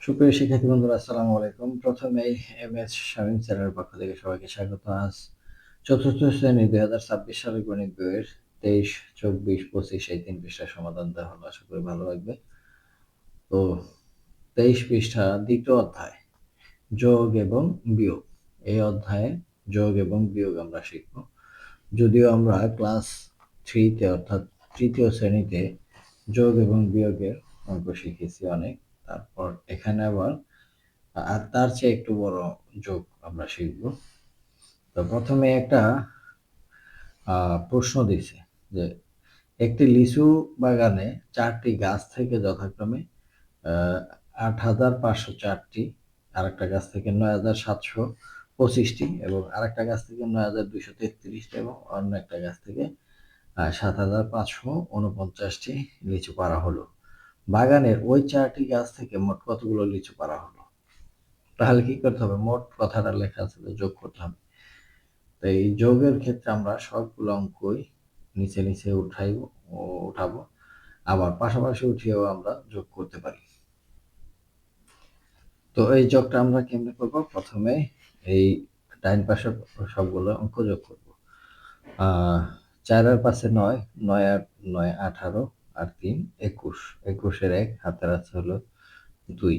সুপ্রিয় শিক্ষার্থী বন্ধুরা, আসসালামু আলাইকুম। প্রথমেই এমএস শামীম স্যারের পক্ষ থেকে সবাইকে স্বাগত। আজ চতুর্থ শ্রেণী 2026 সালের গণিত বইয়ের 23, 24, 25 এই 3 পৃষ্ঠার সমাধান দেওয়া হলো। আশা করি ভালো লাগবে। তো 23 পৃষ্ঠা, দ্বিতীয় অধ্যায়, যোগ এবং বিয়োগ। এই অধ্যায়ে যোগ এবং বিয়োগ আমরা শিখব। যদিও আমরা ক্লাস 3-তে অর্থাৎ তৃতীয় শ্রেণীতে যোগ এবং বিয়োগের অঙ্ক শিখেছি অনেক। তারপর এখানে আবার আর তার চেয়ে একটু বড় যোগ আমরা শিখব। তো প্রথমে একটা প্রশ্ন দিছে যে একটি লিচু বাগানে 4টি গাছ থেকে যথাক্রমে 8,504টি, আরেকটা গাছ থেকে 9,725টি এবং আরেকটা গাছ থেকে 9,233টি এবং অন্য একটা গাছ থেকে 7,549টি লিচু পাড়া হলো। বাগানের ওই 4টি গাছ থেকে মোট কতগুলো লিচু পাড়া হলো? তাহলে কি করতে হবে? মোট কথাটা লেখা আছে, যোগ করতে হবে। তো এই যোগের ক্ষেত্রে আমরা সবগুলো অঙ্কই নিচে নিচে উঠাবো, আবার পাশাপাশি উঠিয়েও আমরা যোগ করতে পারি। তো এই যোগটা আমরা কেমনে করব? প্রথমে এই ডাইন পাশে সবগুলো অঙ্ক যোগ করব। 4 আর 5 9, 9 আর 9 18, আর 3 21, 21-এর 1 হাতের আছে হলো 2,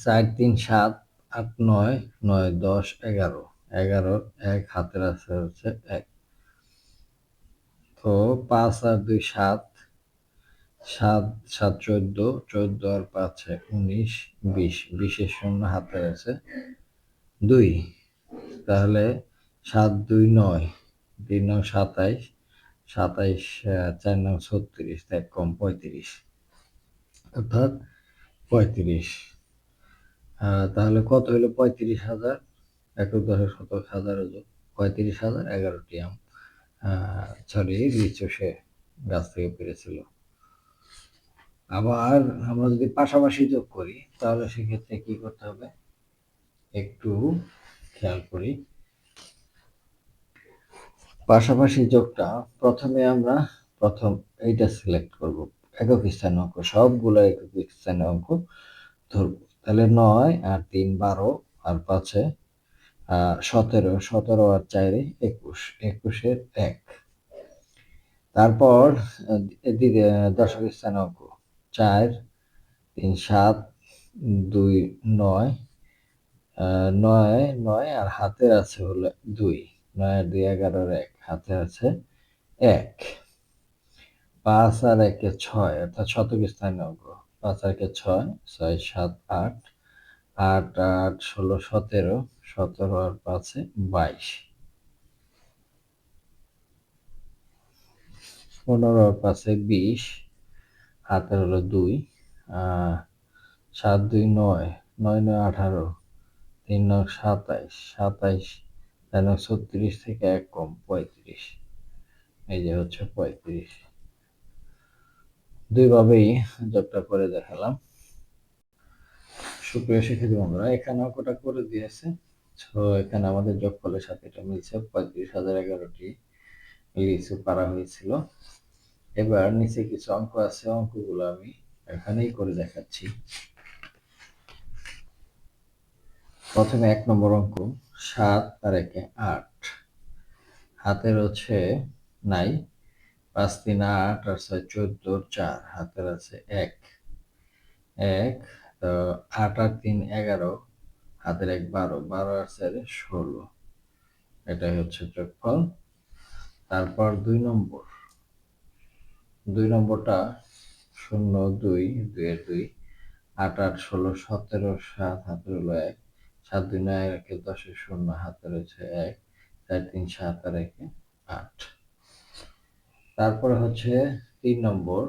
4 3 7, 8 9, 9 10 11, 11-র 1 হাতের আছে হচ্ছে 1। তো 5 আর 2 7, 7 7 14, 14 আর 5 19, 20, 20-এর 0 হাতের আছে 2। তাহলে 7 2 9, 3 9 27, 27 4 9 36, তাই কম 35, অর্থাৎ 35। তাহলে কত হলো? 35,000। একক দশক শতক হাজার 35,000 11টি আম লিচু সে গাছ থেকে পেরেছিল। আবার আমরা যদি পাশাপাশি যোগ করি তাহলে সেক্ষেত্রে কি করতে হবে একটু খেয়াল করি। পাশাপাশি যোগটা প্রথমে আমরা এইটা সিলেক্ট করব, একক স্থানীয় অঙ্ক, সবগুলো একক স্থানীয় অঙ্ক ধরবো। তাহলে 9 আর 3 12, আর 5 17, 17 আর 4 21, 21-এর 1। তারপর দশক স্থানীয় অঙ্ক 4 3 7, 2 9, 9 9 আর হাতের আছে হলো 2, 9 আর 2 11-এর 1 হাতের আছে 1। 5 আর 1 6, অর্থাৎ শতক স্থানীয় অঙ্ক। 5 আর 1 6, 6 7 8, 8 8 16 17, 17 আর 5 22, 15 আর 5 20, হাতের হলো 2, 7 2 9, 9 9 18, 3 9 27, 27 4 9 36 থেকে 1 কম 35, এই যে হচ্ছে 35। দুইভাবেই যোগটা করে দেখালাম। সুপ্রিয় শিক্ষার্থী বন্ধুরা, এখানে অঙ্কটা করে দিয়েছে। তো এখানে আমাদের যোগফলের সাথে এটা মিলছে, 35,011টি লিচু পাড়া হয়েছিল। এবার নিচে কিছু অঙ্ক আছে, অঙ্কগুলো আমি এখানেই করে দেখাচ্ছি। প্রথমে 1 নম্বর অঙ্ক, 7 আর 1 8, হাতের হচ্ছে নাই 5 3 8 আর 6 14, 4 হাতের আছে 1 1। তো 8 আর 3 11, হাতের 1 12, 12 আর 4 16, এটাই হচ্ছে যোগফল। তারপর 2 নম্বরটা 0 2 2 এর 2, 8 8 16 17, 7 হাতের হলো 1, 7 2 9 1 10 0 হাতের হচ্ছে 1, 4 3 7 আর 1 8। তারপরে হচ্ছে 3 নম্বর,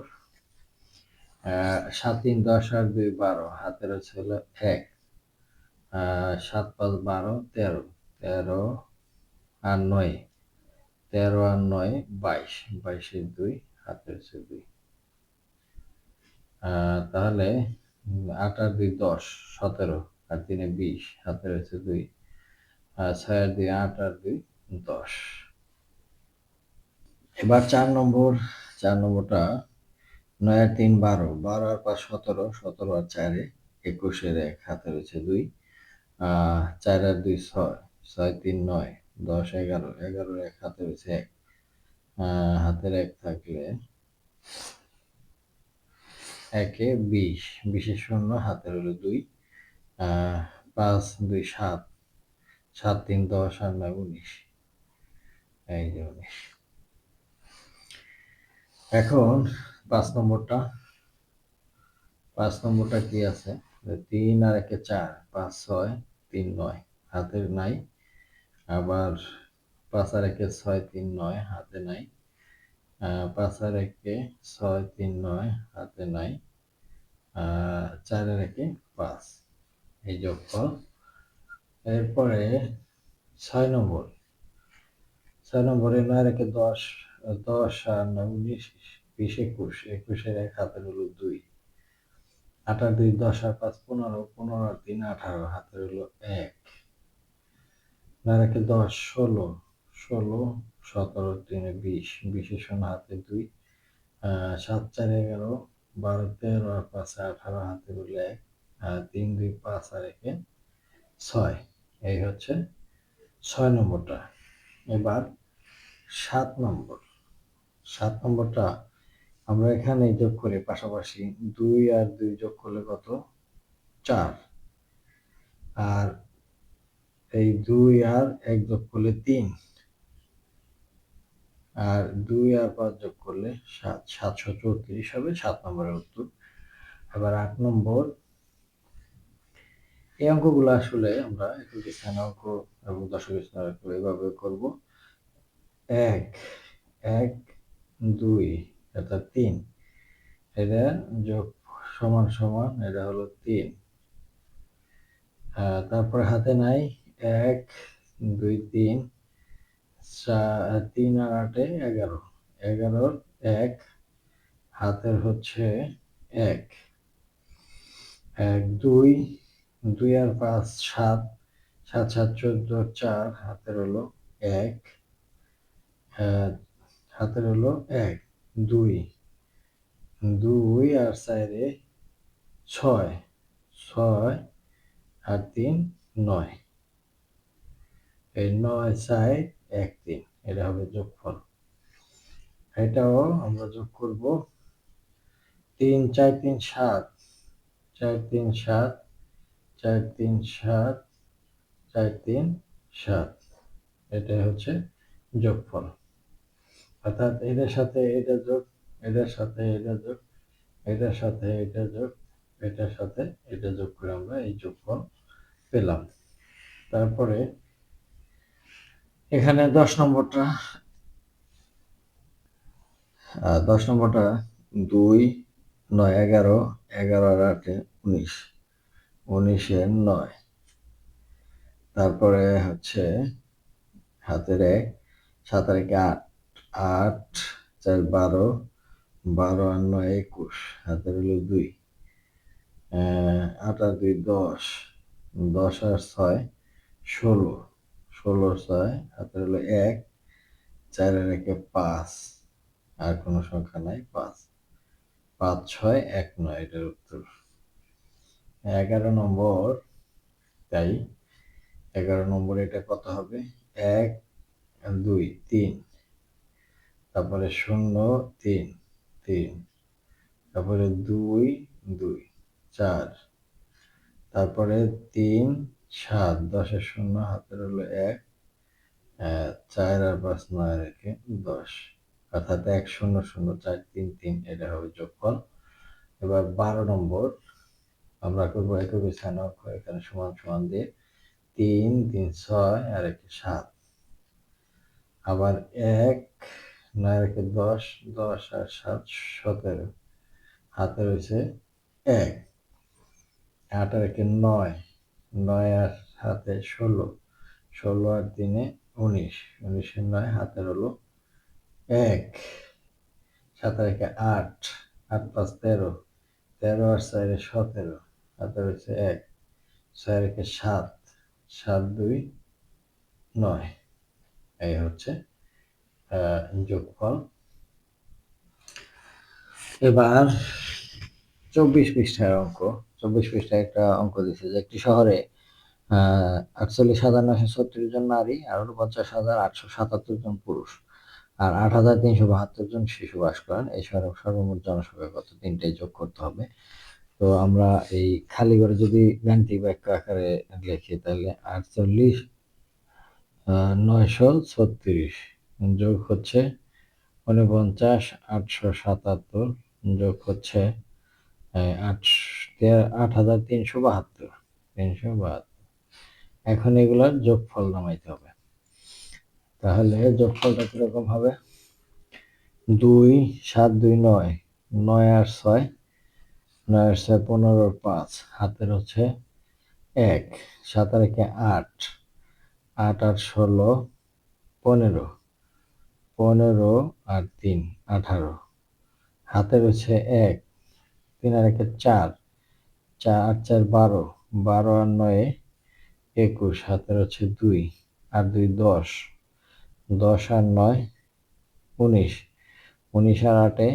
7 3 10 আর 2 12, হাতের হচ্ছে হলো 1, 7 5 12 13, 13 আর 9, 13 আর 9 22, 22 এর 2, হাতের হচ্ছে 2। তাহলে 8 আর 2 10, 17 আর 3 20, হাতের হচ্ছে 2, 6 আর 2 8 আর 2 10। এবার 4 নম্বরটা 9 আর 3 12, 12 আর 5 17, 17 আর 4 21 এর 1 হাতে রয়েছে 2, 4 আর 2 6, 6 3 9, 10 11, 11 এর 1 হাতে রয়েছে 1, হাতের 1 থাকলে 1 এ 20, 20 এর 0 হাতের হলো 2, 5 2 7, 7 3 10 আর 9 19, এই যে 19। এখন 5 নম্বরটা কি আছে? 3 আর 1 4, 5 6 3 9 হাতের নাই, আবার 5 আর 1 6 3 9 হাতে নাই, 5 আর 1 6 3 9 হাতে নাই, 4 আর 1 5, এই যোগফল। এরপরে 6 নম্বরে 9 আর 1 10, 10 আর 9 19, 20 21, 21 এর 1 হাতের হলো 2, 8 আর 2 10 আর 5 15, 15 আর 3 18 হাতের হলো 1, 9 আর 1 10 16, 16 17 3 20, 20 এর 0 হাতে 2, 7 4 11, 12 13 আর 5 18 হাতে হলো 1, 3 2 5 আর 1 6, এই হচ্ছে 6 নম্বরটা। এবার 7 নম্বরটা আমরা এখানে যোগ করি পাশাপাশি, 2 আর 2 যোগ করলে কত? 4, আর এই 2 আর 1 যোগ করলে 3, আর 2 আর 5 যোগ করলে 7, 734 হবে 7 নম্বরের উত্তর। এবার 8 নম্বর, এই অঙ্কগুলো আসলে আমরা একক স্থানীয় অঙ্ক এবং দশক স্থানীয় অঙ্ক এভাবে করব। 1 1 2 অর্থাৎ 3, এটা যোগ সমান সমান, এটা হলো 3, তারপরে হাতে নাই 1 2 3, 3 আর 8 11, 11 1 হাতের হচ্ছে 1, 1 2 2 আর 5 7, 7 7 14 4 হাতের হলো 1, হাতের হলো 1 2 2 আর 4 6, 6 আর 3 9, এই 9 4 1 3, এটা হবে যোগফল। এটাও আমরা যোগ করব, 3 4 3 7, 4 3 7, 4 3 7, 4 3 7, এটাই হচ্ছে যোগফল। অর্থাৎ এটার সাথে এটা যোগ, এটার সাথে এটা যোগ, এটার সাথে এটা যোগ, এটার সাথে এটা যোগ করে আমরা এই যোগফল পেলাম। তারপরে এখানে 10 নম্বরটা 2 9 11, 11 আর 8 19, 19 এর 9, তারপরে হচ্ছে হাতের 1, 7 আর 1 8, 8 4 12, 12 আর 9 21, হাতের হলো 2, 8 আর 2 10, 10 আর 6 16, 16 6 হাতের হলো 1, 4 আর 1 5, আর কোনো সংখ্যা নাই 5, 5 6 1 9, এটার উত্তর। 11 নম্বর, তাই 11 নম্বরে এটা কত হবে? 1 2 3, তারপরে 0 3 3, তারপরে 2 2 4, তারপরে 3 7, 10 এর 0 হাতের হলো 1, 4 আর 5 9 রেখে 10, অর্থাৎ 1 0 0 4 3 3, এটা হবে যোগফল। এবার 12 নম্বর আমরা করবো একক স্থানীয় অঙ্ক, এখানে সমান সমান দিয়ে 3 3 6 আর 1 7, আবার 1 9 রেখে 10, 10 আর 7 17, হাতে রয়েছে 1, 8 আর 1 9, 9 আর হাতে 16, 16 আর 3 19, 19 এর 9 হাতের হলো 1, 7 আর 1 8, 8 5 13, 13 আর 4 17, হাতে রয়েছে 1, 6 আর 1 7, 7 2 9, এই হচ্ছে যোগফল। এবার 24 পৃষ্ঠার অঙ্ক। 24 পৃষ্ঠায় একটা অঙ্ক দিচ্ছে যে একটি শহরে 48,936 জন নারী আর 49,877 জন পুরুষ আর 8,372 জন শিশু বাস করেন। এই শহরের সর্বমোট জনসংখ্যা কত? তিনটাই যোগ করতে হবে। তো আমরা এই খালি ঘরে যদি গাণিতিক বাক্য আকারে লিখি তাহলে 48,936 যোগ হচ্ছে 49,877 যোগ হচ্ছে 8,372। এখন এগুলোর যোগফল নামাইতে হবে। তাহলে যোগফলটা কিরকম হবে? 2 7 2 9 9 আর 6 9 আর 6 15 আর 5 হাতের হচ্ছে 1 7 আর 8 8 আর 16 15 15 আর 3 18 হাতের হচ্ছে 1 3 আর 4 4 আর 4 12 12 আর 9 21 হাতের হচ্ছে 2 আর 2 10 10 আর 9 19 19 আর 8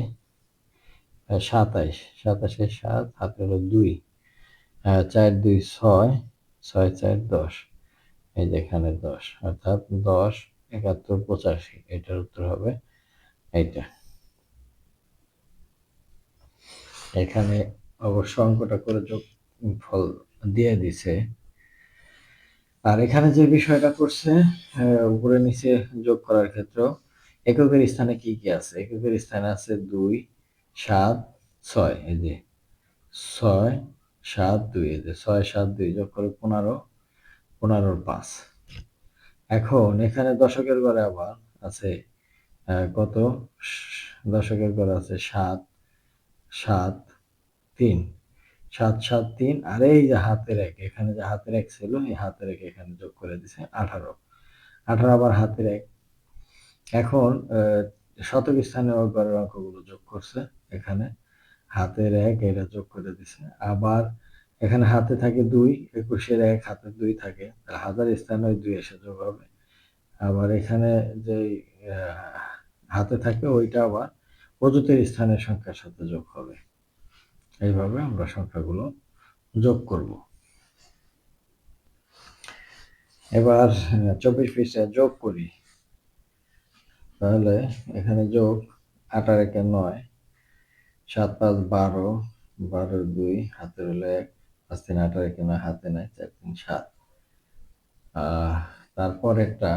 27 27 এর 7 হাতে হলো 2 4 2 6 6 4 10 এই যে এখানে 10 অর্থাৎ 10 71 85 এটার উত্তর হবে এইটা। এখানে অবশ্য অঙ্কটা করে যোগ ফল দিয়ে দিছে। আর এখানে যে বিষয়টা করছে উপরে নিচে যোগ করার ক্ষেত্রে এককের স্থানে কি কি আছে? এককের স্থানে আছে 2 7 6 এই যে 6 7 2 এই যে 6 7 2 যোগ করে 15 15 আর 5। এখন এখানে দশকের ঘরে আবার আছে কত? দশকের ঘরে আছে 7 7 3 7 7 3 আর এই যে হাতের 1 এখানে যে হাতের 1 ছিল এই হাতের 1 এখানে যোগ করে দিছে 18 18 আবার হাতের 1। এখন শতক স্থানে ঘরের অঙ্কগুলো যোগ করছে এখানে হাতের 1 এটা যোগ করে দিছে। আবার এখানে হাতে থাকে 2 21 এর 1 হাতে 2 থাকে হাজার স্থানে ওই 2 এসে যোগ হবে। আবার এখানে যে হাতে থাকে ওইটা আবার অযুতের স্থানের সংখ্যার সাথে যোগ হবে। এইভাবে আমরা সংখ্যাগুলো যোগ করব। এবার 24 পৃষ্ঠায় যোগ করি। তাহলে এখানে যোগ 8 আর 1 9 7 5 12 12 2 হাতের হলো 1 5 3 8 আর 1 9 হাতে নাই 4 3 7। তারপর একটা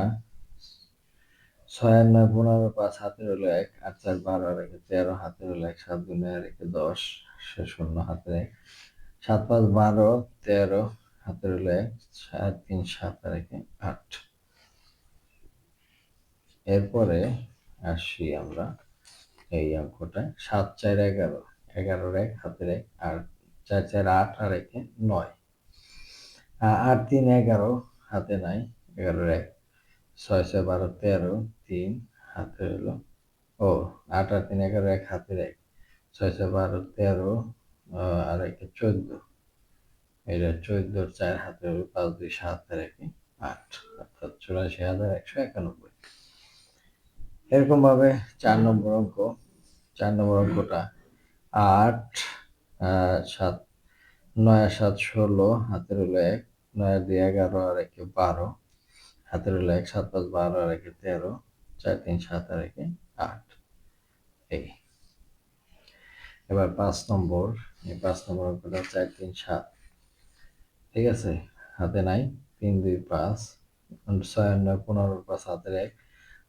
6 আর 9 15 5 হাতের হলো 1 8 4 12 আর 1 13 হাতের হলো 1 7 2 9 আর 1 10 শূন্য হাতের 1 7 5 12 13 হাতের হলো 1 4 3 7 আর 1 8। এরপরে আসি আমরা এই অঙ্কটা 7 4 11 11 1 হাতের 1 আর 4 4 8 আর 1 9 8 3 11 হাতে নাই 11 1 6 6 12 13 3 হাতের হলো 8 আর 3 11 1 হাতের 1 6 6 12 13 আর 1 14 এটা 14 4 হাতের হলো 5 2 7 আর 1 8 অর্থাৎ 84,191। এরকম ভাবে 4 নম্বর অঙ্ক 4 নম্বর অঙ্কটা 8 7 9 আর 7 16 হাতের হলো 1 9 আর 2 11 আর 1 12 হাতের হলো 1 7 5 12 আর 1 13 4 3 7 আর 1 8। এই এবার 5 নম্বর এই 5 নম্বর অঙ্কটা 4 3 7 ঠিক আছে হাতে নাই 3 2 5 6 আর 9 15 5 হাতের 1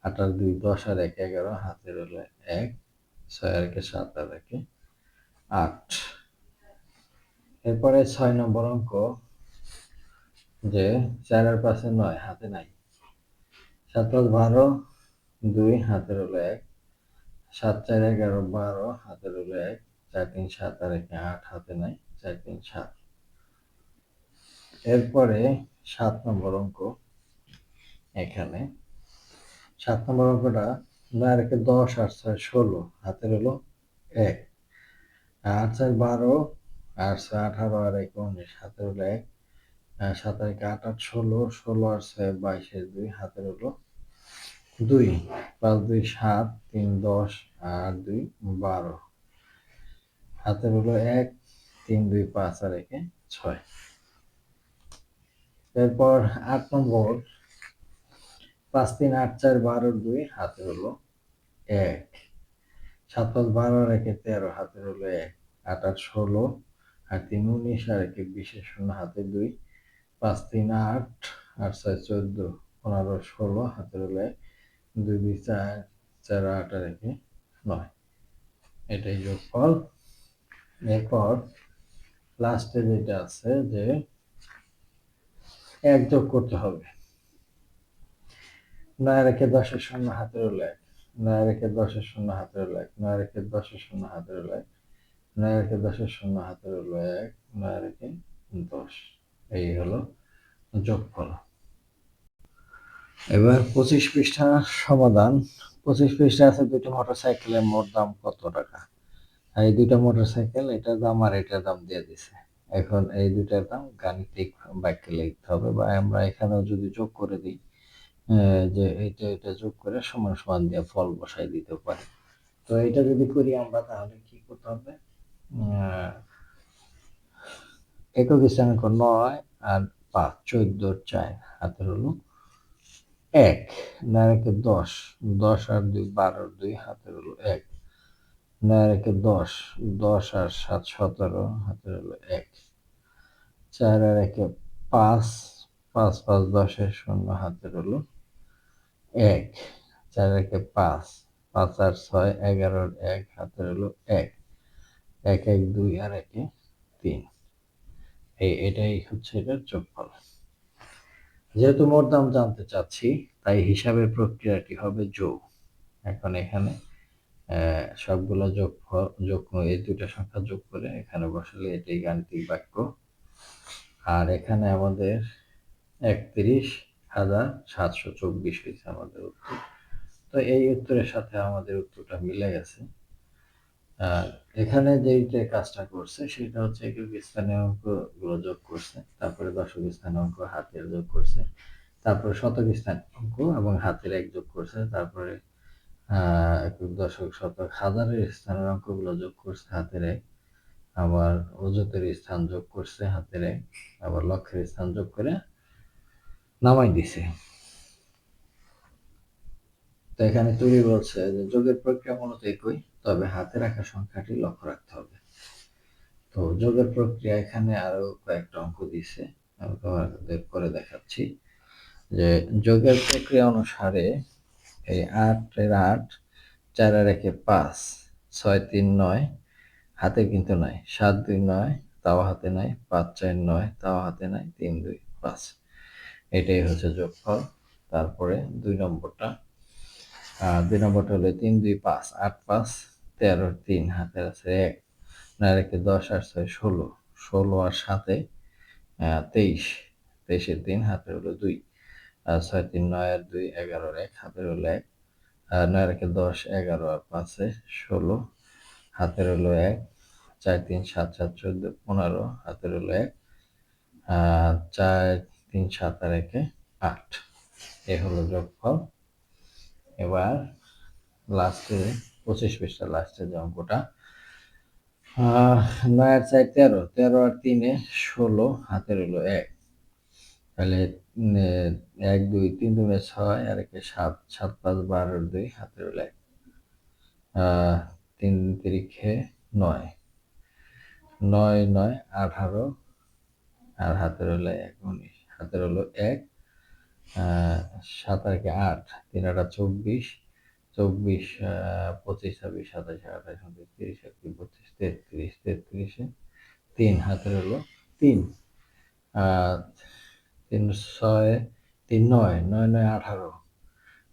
8 আর 2 10 আর 1 11 হাতের হলো 1 6 আর 1 7 আর 1 8। এরপরে 6 নম্বর অঙ্ক যে 4 আর 5 9 হাতে নাই 7 5 12 2 হাতের হলো 1 7 4 11 12 হাতের হলো 1 4 3 7 আর 1 8 হাতে নাই 4 3 7। এরপরে 7 নম্বর অঙ্ক এখানে 7 নম্বর অঙ্কটা 9 আর 1 10 আর 6 16 হাতের হলো 1 8 4 12 আর 6 18 আর 1 19 হাতের হলো 1 7 আর 1 8 8 16 16 আর 6 22 এর 2 হাতের হলো 2 5 2 7 3 10 আর 2 12 হাতের হলো 1, 3, 2, 5 আর 1 6। এরপর 8 নম্বর 5, 3, 8, 4, 12, 2 হাতের হলো 1, 7, 5, 12 আর 1 13 হাতের হলো 1, 8, 8, 16 আর 3, 19 আর 1 20 শূন্য হাতে 2, 5, 3, 8, 8, 6, 14, 15, 16 হাতের হলো 1, 2, 2, 4, 4, 8 আর 1 9। এটাই যোগফল। এরপর লাস্টে যেটা আছে যে 1 যোগ করতে হবে। 9 রেখে 10 এর শূন্য হাতের হলো 1, 9 রেখে 10 এর শূন্য হাতের হলো 1, 9 রেখে 10 এর শূন্য হাতের হলো 1, 9 রেখে 10 এর শূন্য হাতের হলো 1, 9 রেখে 10। এই হলো যোগফল। এবার 25 পৃষ্ঠা সমাধান। 25 পৃষ্ঠা আছে দুটো মোটরসাইকেলের মোট দাম কত টাকা। আর এই দুইটা মোটরসাইকেল, এটার দাম আর এটার দাম দিয়ে দিছে। এখন এই দুইটার দাম গাণিতিক বাক্যে লিখতে হবে, বা আমরা এখানেও যদি যোগ করে দিই যে এটা যোগ করে সমান সমান দিয়ে ফল বসাই দিতে পারি। তো এটা যদি করি আমরা, তাহলে কি করতে হবে, একক স্থানাঙ্ক 9 আর 5 14 4 হাতের হলো 1, 9 একে 10, 10 আর 2 12 2 হাতের হলো 1, 9 একে 10, 10 আর 7 17 হাতের হলো 1, 4 আর 1 5, 5 5 10 এর শূন্য হাতের হলো 1, 4 আর 1 5, 5 আর 6 11 আর 1 হাতের হলো 1, 1 1 2 আর 1 3। এটাই হচ্ছে এটার যোগফল। যেহেতু মোট দাম জানতে চাচ্ছি, তাই হিসাবের প্রক্রিয়াটি হবে যোগ। এখন এখানে সবগুলো যোগ এই দুইটা সংখ্যা যোগ করে এখানে বসালে এটাই গাণিতিক বাক্য। আর এখানে আমাদের 31,724 হয়েছে আমাদের উত্তর। তো এই উত্তরের সাথে আমাদের উত্তরটা মিলে গেছে। আর এখানে যে কাজটা করছে সেটা হচ্ছে একক স্থানীয় অঙ্কগুলো যোগ করছে, তারপরে দশক স্থানীয় অঙ্ক হাতের যোগ করছে, তারপরে শতক স্থানীয় অঙ্ক এবং হাতের 1 যোগ করছে, তারপরে একক দশক শতক হাজারের স্থানের অঙ্কগুলো যোগ করছে হাতের 1, আবার অযুতের স্থান যোগ করছে হাতের 1, আবার লক্ষের স্থান যোগ করে নামাই দিছে। তো এখানে তুলি বলছে যে যোগের প্রক্রিয়া মূলত একই, তবে হাতে রাখা সংখ্যাটি লক্ষ্য রাখতে হবে। তো যোগের প্রক্রিয়া এখানে আরো কয়েকটা অঙ্ক দিছে, আমি তোমাদের করে দেখাচ্ছি। যে যোগের প্রক্রিয়া অনুসারে এই 8 এর 8, 4 আর 1 5, 6 3 9 হাতে কিন্তু নাই, 7 2 9 তাও হাতে নাই, 5 4 9 তাও হাতে নাই, 3 2 5। এটাই হচ্ছে যোগফল। তারপরে 2 নম্বরটা হলো 3 2 5, 8 5 13 3 হাতের আছে 1, 9 রেখে 10 আর 6 16, 16 আর 7 23, 23 এর 3 হাতের হলো 2, 6 3 9 আর 2 11 আর 1 হাতের হলো 1, 9 রেখে 10 11 আর 5 16 হাতের হলো 1, 4 3 7 7 14 15 হাতের হলো 1, 4 3 7 আর 1 8। এ হলো যোগফল। এবার লাস্টে 25 পৃষ্ঠা লাস্টে যে অঙ্কটা, 9 আর 4 13, 13 আর 3 16 হাতের হলো 1, তাহলে 1 2 3 2 6 আর 1 7, 7 5 12 2 হাতের হলো 1, 3 তিরিখে 9, 9 9 18 আর হাতের হলো 1 19 হাতের হলো 1, 7 আর 8 3 8 24, 24 25 26 27 28 29 30 31 32 33 33 3 হাতের হলো 3, 3 6 3 9 9 9 18,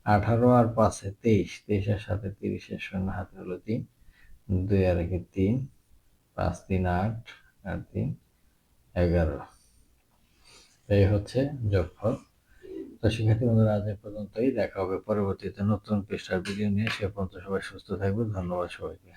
18 আর 5 23, 23 এর সাথে 30 এর শূন্য হাতে হলো 3, 2 আর 1 3, 5 3 8 আর 3 11। এই হচ্ছে যোগফল। তো শিক্ষার্থী বন্ধুরা, আজ এ পর্যন্তই। দেখা হবে পরবর্তীতে নতুন পৃষ্ঠার ভিডিও নিয়ে। সে পর্যন্ত সবাই সুস্থ থাকবে। ধন্যবাদ সবাইকে।